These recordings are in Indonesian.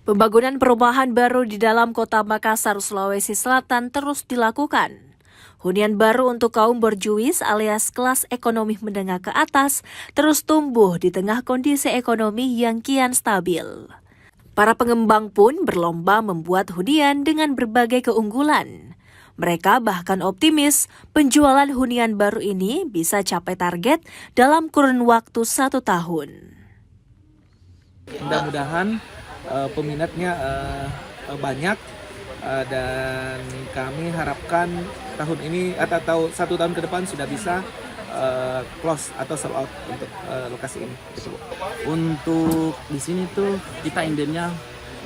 Pembangunan perumahan baru di dalam kota Makassar, Sulawesi Selatan terus dilakukan. Hunian baru untuk kaum borjuis alias kelas ekonomi menengah ke atas terus tumbuh di tengah kondisi ekonomi yang kian stabil. Para pengembang pun berlomba membuat hunian dengan berbagai keunggulan. Mereka bahkan optimis penjualan hunian baru ini bisa capai target dalam kurun waktu 1 tahun. Mudah-mudahan peminatnya banyak dan kami harapkan tahun ini atau 1 tahun ke depan sudah bisa close atau sold out untuk lokasi ini. Untuk di sini tuh kita indennya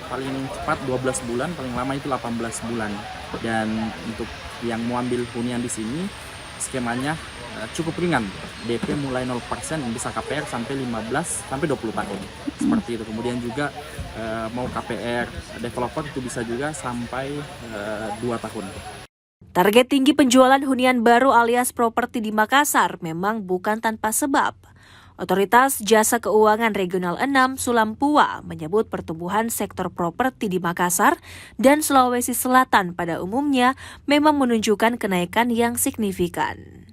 paling cepat 12 bulan, paling lama itu 18 bulan. Dan untuk yang mau ambil hunian di sini skemanya cukup ringan. DP mulai 0% bisa KPR sampai 15 sampai 20 tahun. Seperti itu. Kemudian juga mau KPR developer itu bisa juga sampai 2 tahun. Target tinggi penjualan hunian baru alias properti di Makassar memang bukan tanpa sebab. Otoritas Jasa Keuangan Regional 6 Sulampua menyebut pertumbuhan sektor properti di Makassar dan Sulawesi Selatan pada umumnya memang menunjukkan kenaikan yang signifikan.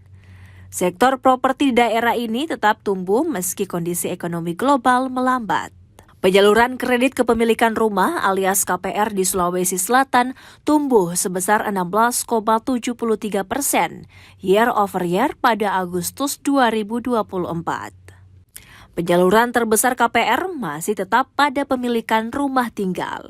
Sektor properti di daerah ini tetap tumbuh meski kondisi ekonomi global melambat. Penyaluran kredit kepemilikan rumah alias KPR di Sulawesi Selatan tumbuh sebesar 16,73% year over year pada Agustus 2024. Penyaluran terbesar KPR masih tetap pada pemilikan rumah tinggal.